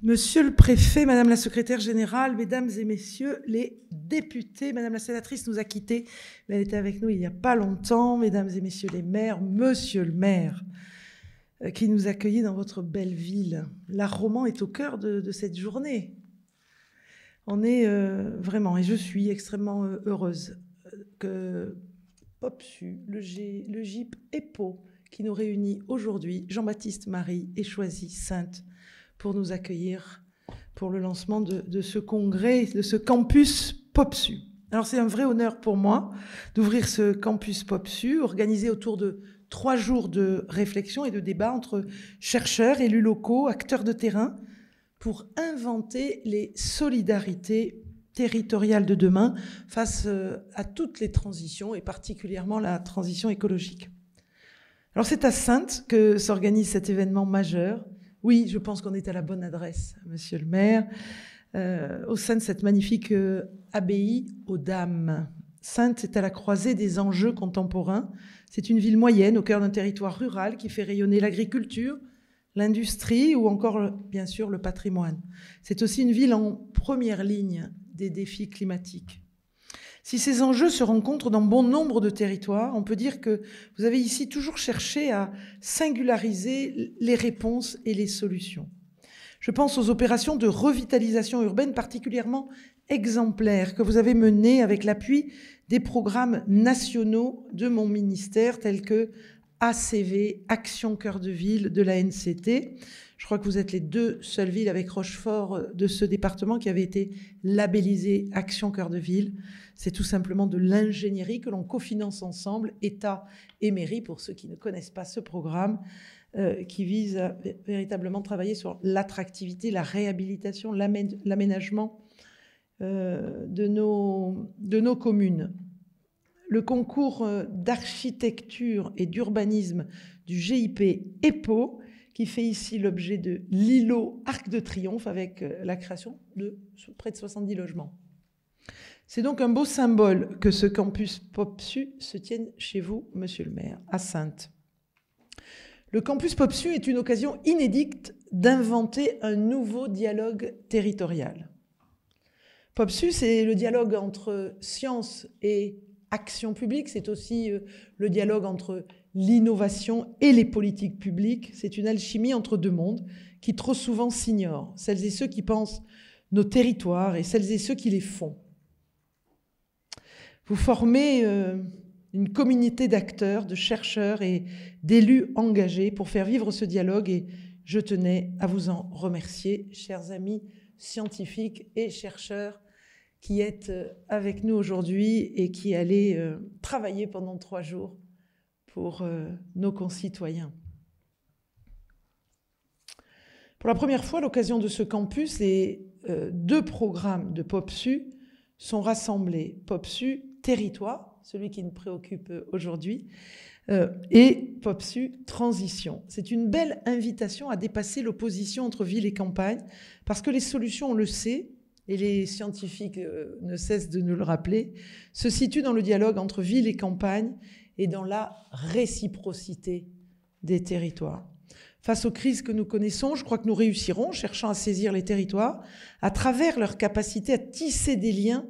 Monsieur le préfet, madame la secrétaire générale, mesdames et messieurs les députés, madame la sénatrice nous a quittés, mais elle était avec nous il n'y a pas longtemps, mesdames et messieurs les maires, monsieur le maire, qui nous accueillait dans votre belle ville. L'art roman est au cœur de cette journée. On est vraiment, et je suis extrêmement heureuse que POPSU, le GIP EPO, qui nous réunit aujourd'hui, Jean-Baptiste Marie ait choisi Saintes pour nous accueillir pour le lancement de ce congrès, de ce campus POPSU. Alors c'est un vrai honneur pour moi d'ouvrir ce campus POPSU, organisé autour de 3 jours de réflexion et de débat entre chercheurs, élus locaux, acteurs de terrain, pour inventer les solidarités territoriales de demain face à toutes les transitions et particulièrement la transition écologique. Alors c'est à Saintes que s'organise cet événement majeur. Oui, je pense qu'on est à la bonne adresse, monsieur le maire, au sein de cette magnifique abbaye aux Dames. Saintes est à la croisée des enjeux contemporains. C'est une ville moyenne au cœur d'un territoire rural qui fait rayonner l'agriculture, l'industrie ou encore, bien sûr, le patrimoine. C'est aussi une ville en première ligne des défis climatiques. Si ces enjeux se rencontrent dans bon nombre de territoires, on peut dire que vous avez ici toujours cherché à singulariser les réponses et les solutions. Je pense aux opérations de revitalisation urbaine particulièrement exemplaires que vous avez menées avec l'appui des programmes nationaux de mon ministère tels que ACV, Action Cœur de Ville de la NCT. Je crois que vous êtes les 2 seules villes avec Rochefort de ce département qui avaient été labellisées Action Cœur de Ville. C'est tout simplement de l'ingénierie que l'on cofinance ensemble, État et mairie, pour ceux qui ne connaissent pas ce programme, qui vise à véritablement travailler sur l'attractivité, la réhabilitation, l'aménagement de nos communes. Le concours d'architecture et d'urbanisme du GIP EPO, qui fait ici l'objet de l'îlot Arc de Triomphe avec la création de près de 70 logements. C'est donc un beau symbole que ce campus POPSU se tienne chez vous, monsieur le maire, à Saintes. Le campus POPSU est une occasion inédite d'inventer un nouveau dialogue territorial. POPSU, c'est le dialogue entre science et action publique, c'est aussi le dialogue entre l'innovation et les politiques publiques. C'est une alchimie entre 2 mondes qui trop souvent s'ignorent. Celles et ceux qui pensent nos territoires et celles et ceux qui les font. Vous formez une communauté d'acteurs, de chercheurs et d'élus engagés pour faire vivre ce dialogue et je tenais à vous en remercier, chers amis scientifiques et chercheurs qui êtes avec nous aujourd'hui et qui allez travailler pendant 3 jours pour nos concitoyens. Pour la première fois, à l'occasion de ce campus, les 2 programmes de POPSU sont rassemblés. POPSU Territoire, celui qui nous préoccupe aujourd'hui, et POPSU Transition. C'est une belle invitation à dépasser l'opposition entre ville et campagne, parce que les solutions, on le sait, et les scientifiques ne cessent de nous le rappeler, se situent dans le dialogue entre ville et campagne et dans la réciprocité des territoires. Face aux crises que nous connaissons, je crois que nous réussirons, cherchant à saisir les territoires, à travers leur capacité à tisser des liens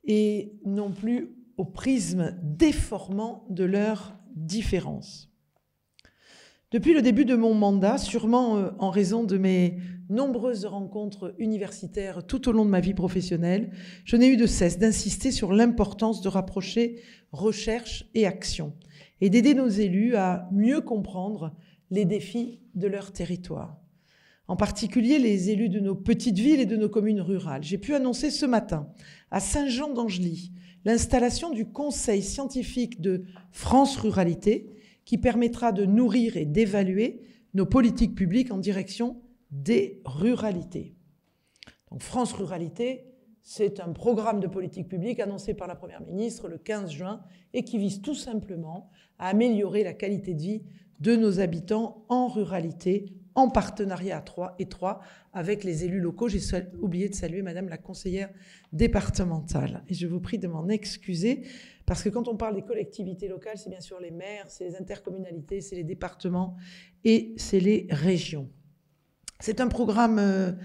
et non plus au prisme déformant de leurs différences. Depuis le début de mon mandat, sûrement en raison de mes nombreuses rencontres universitaires tout au long de ma vie professionnelle, je n'ai eu de cesse d'insister sur l'importance de rapprocher recherche et action et d'aider nos élus à mieux comprendre les défis de leur territoire. En particulier les élus de nos petites villes et de nos communes rurales. J'ai pu annoncer ce matin à Saint-Jean-d'Angely l'installation du Conseil scientifique de France Ruralité qui permettra de nourrir et d'évaluer nos politiques publiques en direction des ruralités. Donc France Ruralité, c'est un programme de politique publique annoncé par la Première ministre le 15 juin et qui vise tout simplement à améliorer la qualité de vie de nos habitants en ruralité, en partenariat étroit avec les élus locaux. J'ai oublié de saluer madame la conseillère départementale. Et je vous prie de m'en excuser parce que quand on parle des collectivités locales, c'est bien sûr les maires, c'est les intercommunalités, c'est les départements et c'est les régions. C'est un programme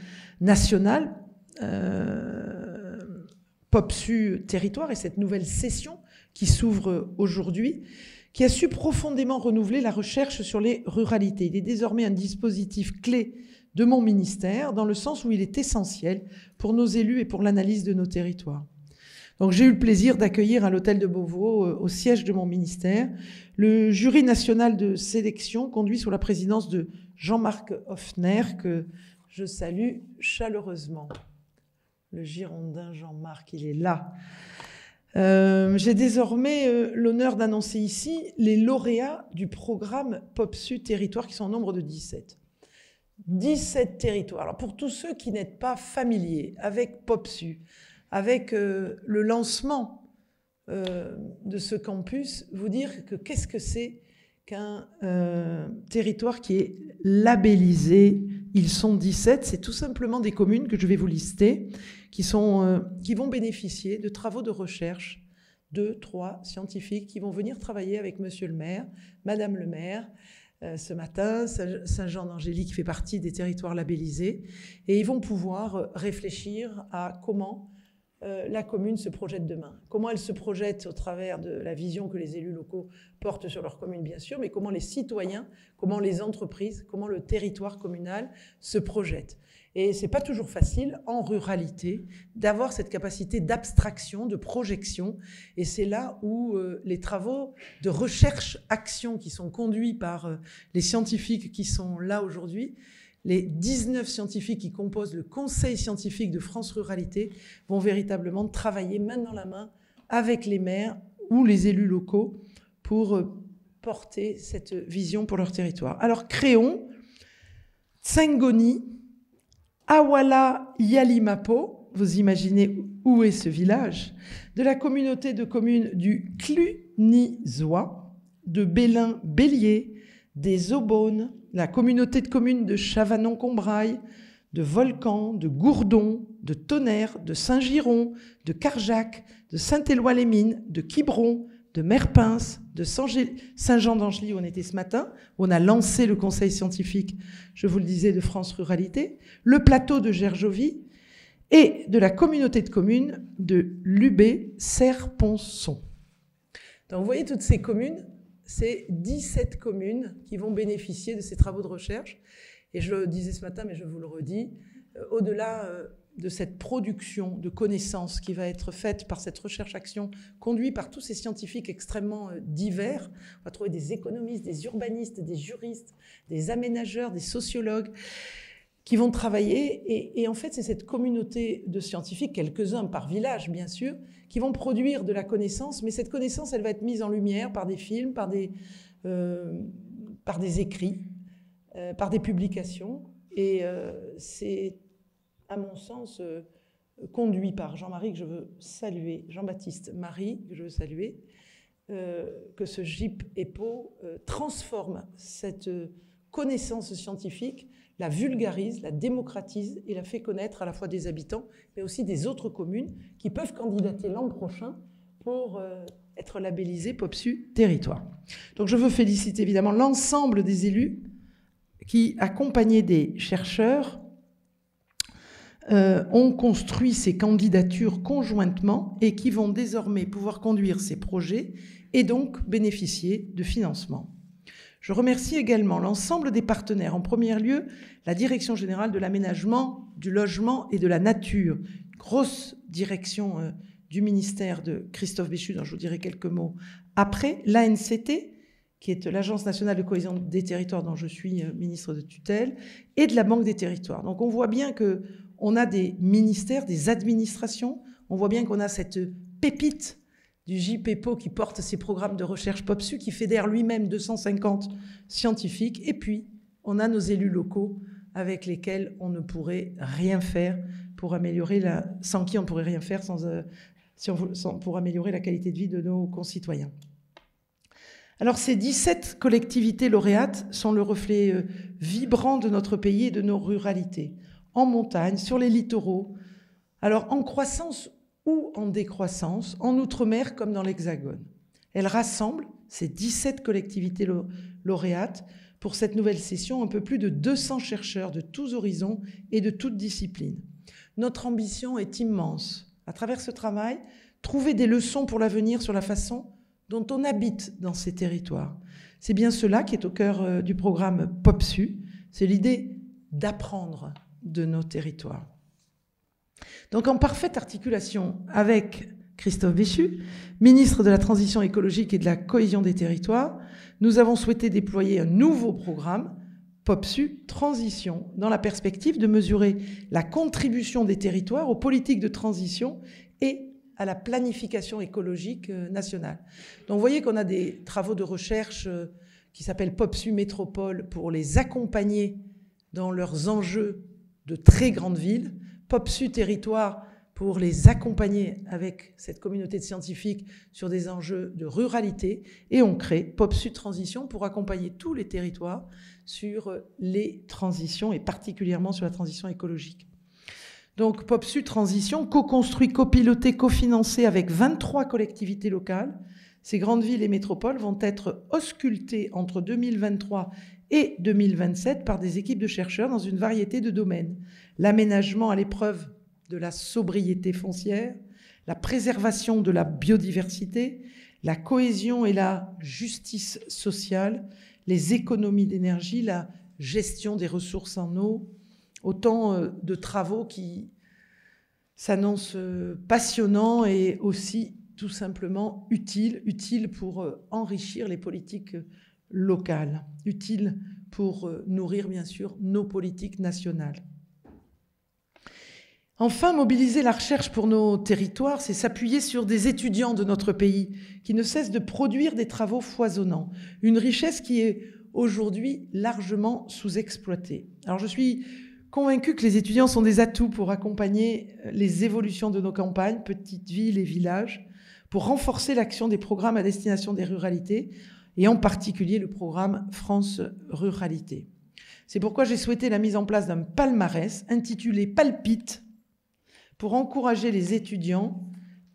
national, POPSU Territoire, et cette nouvelle session qui s'ouvre aujourd'hui, qui a su profondément renouveler la recherche sur les ruralités. Il est désormais un dispositif clé de mon ministère, dans le sens où il est essentiel pour nos élus et pour l'analyse de nos territoires. Donc j'ai eu le plaisir d'accueillir à l'hôtel de Beauvau, au siège de mon ministère, le jury national de sélection conduit sous la présidence de Jean-Marc Hoffner, que je salue chaleureusement. Le Girondin Jean-Marc, il est là. J'ai désormais l'honneur d'annoncer ici les lauréats du programme POPSU Territoire, qui sont au nombre de 17. 17 territoires. Alors pour tous ceux qui n'êtes pas familiers avec POPSU, avec le lancement de ce campus, vous dire que qu'est-ce que c'est qu'un territoire qui est labellisé. Ils sont 17, c'est tout simplement des communes que je vais vous lister, qui vont bénéficier de travaux de recherche, 2, 3 scientifiques qui vont venir travailler avec monsieur le maire, madame le maire, ce matin, Saint-Jean-d'Angély qui fait partie des territoires labellisés, et ils vont pouvoir réfléchir à comment la commune se projette demain. Comment elle se projette au travers de la vision que les élus locaux portent sur leur commune, bien sûr, mais comment les citoyens, comment les entreprises, comment le territoire communal se projette. Et c'est pas toujours facile, en ruralité, d'avoir cette capacité d'abstraction, de projection. Et c'est là où les travaux de recherche-action qui sont conduits par les scientifiques qui sont là aujourd'hui, les 19 scientifiques qui composent le Conseil scientifique de France Ruralité vont véritablement travailler main dans la main avec les maires ou les élus locaux pour porter cette vision pour leur territoire. Alors créons Tsengoni, Awala Yalimapo, vous imaginez où est ce village, de la communauté de communes du Clunisois, de Bélin-Bélier, des Aubonnes, la communauté de communes de Chavanon-Combrailles, de Volcan, de Gourdon, de Tonnerre, de Saint-Giron, de Carjac, de Saint-Éloi-les-Mines, de Quiberon, de Merpins, de Saint-Jean-d'Angély où on était ce matin, où on a lancé le conseil scientifique, je vous le disais, de France Ruralité, le plateau de Gergovie et de la communauté de communes de Lubé-Serponçon. Donc vous voyez toutes ces communes, c'est 17 communes qui vont bénéficier de ces travaux de recherche. Et je le disais ce matin, mais je vous le redis, au-delà de cette production de connaissances qui va être faite par cette recherche-action conduite par tous ces scientifiques extrêmement divers, on va trouver des économistes, des urbanistes, des juristes, des aménageurs, des sociologues, qui vont travailler. Et en fait, c'est cette communauté de scientifiques, quelques-uns par village, bien sûr, qui vont produire de la connaissance. Mais cette connaissance, elle va être mise en lumière par des films, par des écrits, par des publications. Et c'est, à mon sens, conduit par Jean-Marie, que je veux saluer, Jean-Baptiste Marie, que je veux saluer, que ce GIP EPO transforme cette connaissance scientifique, la vulgarise, la démocratise et la fait connaître à la fois des habitants, mais aussi des autres communes qui peuvent candidater l'an prochain pour être labellisées POPSU Territoire. Donc je veux féliciter évidemment l'ensemble des élus qui, accompagnés des chercheurs, ont construit ces candidatures conjointement et qui vont désormais pouvoir conduire ces projets et donc bénéficier de financement. Je remercie également l'ensemble des partenaires, en premier lieu la Direction générale de l'aménagement, du logement et de la nature, grosse direction du ministère de Christophe Béchu, dont je vous dirai quelques mots après, l'ANCT, qui est l'Agence nationale de cohésion des territoires dont je suis ministre de tutelle, et de la Banque des territoires. Donc on voit bien qu'on a des ministères, des administrations, on voit bien qu'on a cette pépite du JPEPO qui porte ses programmes de recherche POPSU, qui fédère lui-même 250 scientifiques. Et puis, on a nos élus locaux avec lesquels on ne pourrait rien faire pour améliorer sans qui on ne pourrait rien faire pour améliorer la qualité de vie de nos concitoyens. Alors, ces 17 collectivités lauréates sont le reflet vibrant de notre pays et de nos ruralités, en montagne, sur les littoraux, alors en croissance ou en décroissance, en Outre-mer comme dans l'Hexagone. Elle rassemble, ces 17 collectivités lauréates, pour cette nouvelle session un peu plus de 200 chercheurs de tous horizons et de toutes disciplines. Notre ambition est immense. À travers ce travail, trouver des leçons pour l'avenir sur la façon dont on habite dans ces territoires. C'est bien cela qui est au cœur du programme POPSU. C'est l'idée d'apprendre de nos territoires. Donc en parfaite articulation avec Christophe Béchu, ministre de la Transition écologique et de la cohésion des territoires, nous avons souhaité déployer un nouveau programme, POPSU Transition, dans la perspective de mesurer la contribution des territoires aux politiques de transition et à la planification écologique nationale. Donc vous voyez qu'on a des travaux de recherche qui s'appellent POPSU Métropole pour les accompagner dans leurs enjeux de très grandes villes, POPSU Territoire pour les accompagner avec cette communauté de scientifiques sur des enjeux de ruralité, et on crée POPSU Transition pour accompagner tous les territoires sur les transitions et particulièrement sur la transition écologique. Donc POPSU Transition, co-construit, copiloté, cofinancé avec 23 collectivités locales. Ces grandes villes et métropoles vont être auscultées entre 2023 et 2027 par des équipes de chercheurs dans une variété de domaines. L'aménagement à l'épreuve de la sobriété foncière, la préservation de la biodiversité, la cohésion et la justice sociale, les économies d'énergie, la gestion des ressources en eau, autant de travaux qui s'annoncent passionnants et aussi tout simplement utiles pour enrichir les politiques locales, utiles pour nourrir bien sûr nos politiques nationales. Enfin, mobiliser la recherche pour nos territoires, c'est s'appuyer sur des étudiants de notre pays qui ne cessent de produire des travaux foisonnants, une richesse qui est aujourd'hui largement sous-exploitée. Alors je suis convaincue que les étudiants sont des atouts pour accompagner les évolutions de nos campagnes, petites villes et villages, pour renforcer l'action des programmes à destination des ruralités, et en particulier le programme France Ruralité. C'est pourquoi j'ai souhaité la mise en place d'un palmarès intitulé Palpite pour encourager les étudiants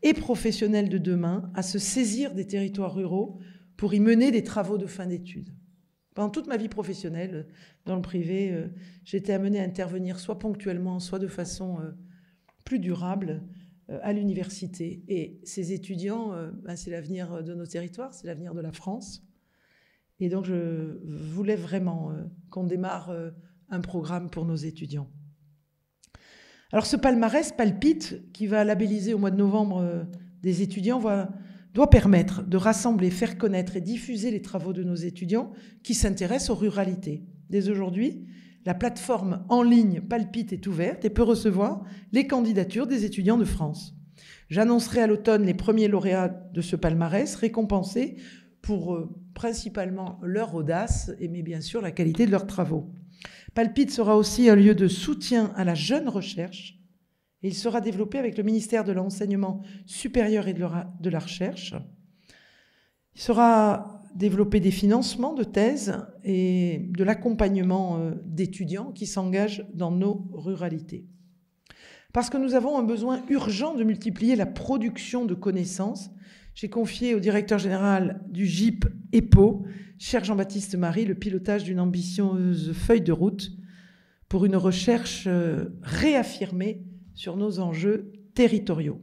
et professionnels de demain à se saisir des territoires ruraux pour y mener des travaux de fin d'études. Pendant toute ma vie professionnelle, dans le privé, j'ai été amenée à intervenir soit ponctuellement, soit de façon plus durable à l'université. Et ces étudiants, c'est l'avenir de nos territoires, c'est l'avenir de la France. Et donc je voulais vraiment qu'on démarre un programme pour nos étudiants. Alors ce palmarès Palpite, qui va labelliser au mois de novembre des étudiants, doit permettre de rassembler, faire connaître et diffuser les travaux de nos étudiants qui s'intéressent aux ruralités. Dès aujourd'hui, la plateforme en ligne Palpite est ouverte et peut recevoir les candidatures des étudiants de France. J'annoncerai à l'automne les premiers lauréats de ce palmarès, récompensés pour principalement leur audace, mais bien sûr la qualité de leurs travaux. Palpite sera aussi un lieu de soutien à la jeune recherche. Et il sera développé avec le ministère de l'Enseignement supérieur et de la Recherche. Il sera développé des financements de thèses et de l'accompagnement d'étudiants qui s'engagent dans nos ruralités. Parce que nous avons un besoin urgent de multiplier la production de connaissances, j'ai confié au directeur général du GIP EPO, cher Jean-Baptiste Marie, le pilotage d'une ambitieuse feuille de route pour une recherche réaffirmée sur nos enjeux territoriaux.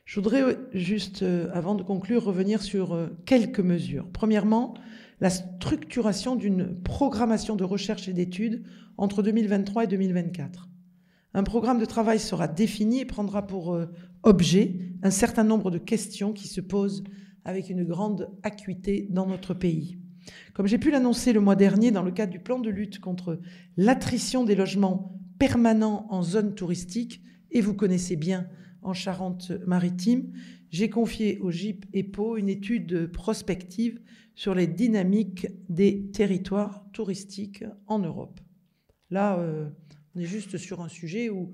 Je voudrais juste, avant de conclure, revenir sur quelques mesures. Premièrement, la structuration d'une programmation de recherche et d'études entre 2023 et 2024. Un programme de travail sera défini et prendra pour objet un certain nombre de questions qui se posent avec une grande acuité dans notre pays. Comme j'ai pu l'annoncer le mois dernier dans le cadre du plan de lutte contre l'attrition des logements permanents en zone touristique, et vous connaissez bien en Charente-Maritime, j'ai confié au GIP EPO une étude prospective sur les dynamiques des territoires touristiques en Europe. Là, on est juste sur un sujet où,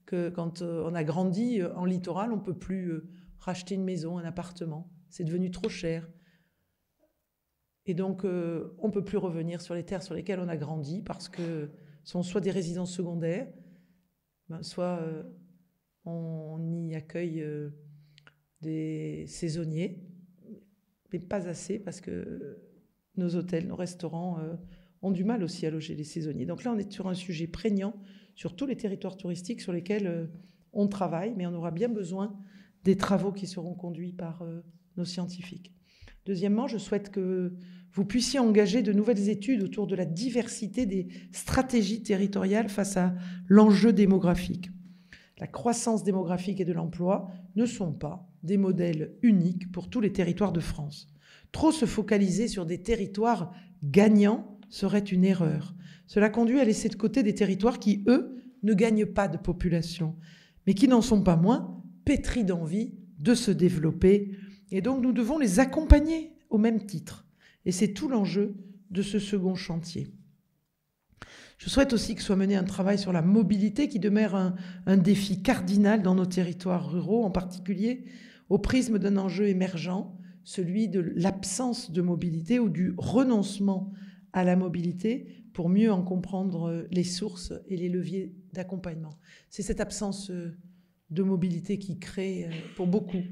quand on a grandi en littoral, on ne peut plus racheter une maison, un appartement. C'est devenu trop cher. Et donc, on ne peut plus revenir sur les terres sur lesquelles on a grandi parce que ce sont soit des résidences secondaires, soit on y accueille des saisonniers, mais pas assez parce que nos hôtels, nos restaurants ont du mal aussi à loger les saisonniers. Donc là, on est sur un sujet prégnant sur tous les territoires touristiques sur lesquels on travaille, mais on aura bien besoin des travaux qui seront conduits par nos scientifiques. Deuxièmement, je souhaite que vous puissiez engager de nouvelles études autour de la diversité des stratégies territoriales face à l'enjeu démographique. La croissance démographique et de l'emploi ne sont pas des modèles uniques pour tous les territoires de France. Trop se focaliser sur des territoires gagnants serait une erreur. Cela conduit à laisser de côté des territoires qui, eux, ne gagnent pas de population, mais qui n'en sont pas moins pétris d'envie de se développer. Et donc nous devons les accompagner au même titre. Et c'est tout l'enjeu de ce second chantier. Je souhaite aussi que soit mené un travail sur la mobilité qui demeure un défi cardinal dans nos territoires ruraux, en particulier au prisme d'un enjeu émergent, celui de l'absence de mobilité ou du renoncement à la mobilité pour mieux en comprendre les sources et les leviers d'accompagnement. C'est cette absence de mobilité qui crée pour beaucoup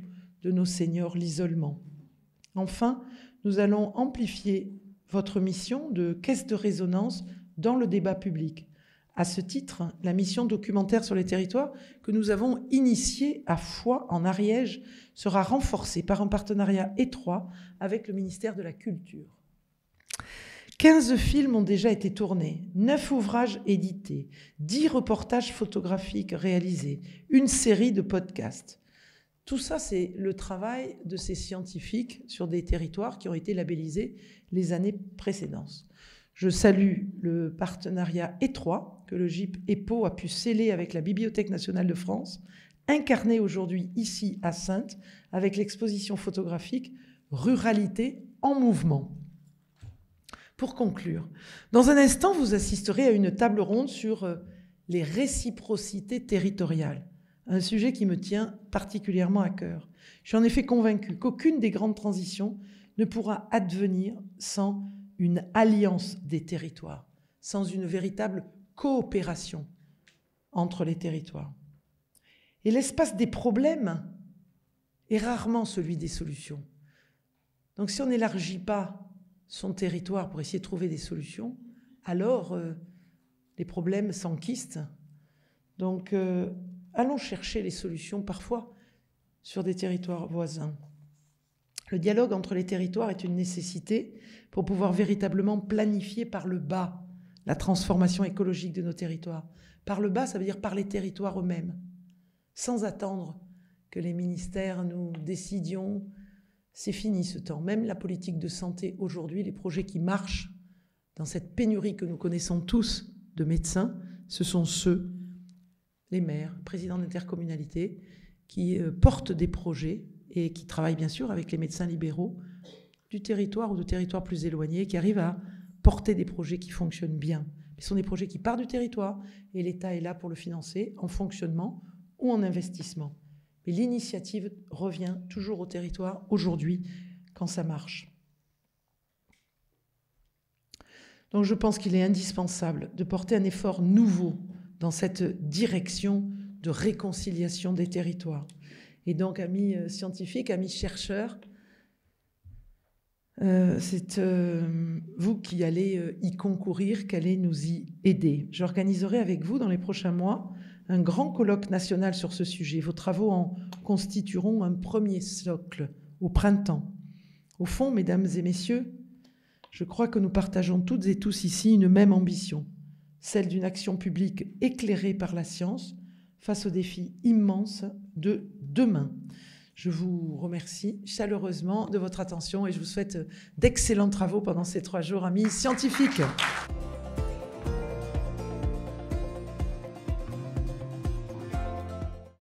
de nos seniors l'isolement. Enfin, nous allons amplifier votre mission de caisse de résonance dans le débat public. À ce titre, la mission documentaire sur les territoires que nous avons initiée à Foix, en Ariège, sera renforcée par un partenariat étroit avec le ministère de la Culture. 15 films ont déjà été tournés, 9 ouvrages édités, 10 reportages photographiques réalisés, une série de podcasts. Tout ça, c'est le travail de ces scientifiques sur des territoires qui ont été labellisés les années précédentes. Je salue le partenariat étroit que le GIP EPO a pu sceller avec la Bibliothèque nationale de France, incarné aujourd'hui ici à Saintes avec l'exposition photographique « Ruralité en mouvement ». Pour conclure, dans un instant, vous assisterez à une table ronde sur les réciprocités territoriales, un sujet qui me tient particulièrement à cœur. Je suis en effet convaincue qu'aucune des grandes transitions ne pourra advenir sans une alliance des territoires, sans une véritable coopération entre les territoires. Et l'espace des problèmes est rarement celui des solutions. Donc si on n'élargit pas son territoire pour essayer de trouver des solutions, alors les problèmes s'enquistent. Donc allons chercher les solutions parfois sur des territoires voisins. Le dialogue entre les territoires est une nécessité pour pouvoir véritablement planifier par le bas la transformation écologique de nos territoires. Par le bas, ça veut dire par les territoires eux-mêmes, sans attendre que les ministères nous décidions. C'est fini ce temps. Même la politique de santé aujourd'hui, les projets qui marchent dans cette pénurie que nous connaissons tous de médecins, ce sont ceux, les maires, présidents d'intercommunalités, qui portent des projets et qui travaillent bien sûr avec les médecins libéraux du territoire ou de territoires plus éloignés, qui arrivent à porter des projets qui fonctionnent bien. Ce sont des projets qui partent du territoire et l'État est là pour le financer en fonctionnement ou en investissement. Mais l'initiative revient toujours au territoire aujourd'hui quand ça marche. Donc je pense qu'il est indispensable de porter un effort nouveau dans cette direction de réconciliation des territoires. Et donc, amis scientifiques, amis chercheurs, c'est vous qui allez y concourir, qui allez nous y aider. J'organiserai avec vous dans les prochains mois un grand colloque national sur ce sujet. Vos travaux en constitueront un premier socle au printemps. Au fond, mesdames et messieurs, je crois que nous partageons toutes et tous ici une même ambition, celle d'une action publique éclairée par la science face aux défis immenses de demain. Je vous remercie chaleureusement de votre attention et je vous souhaite d'excellents travaux pendant ces 3 jours, amis scientifiques.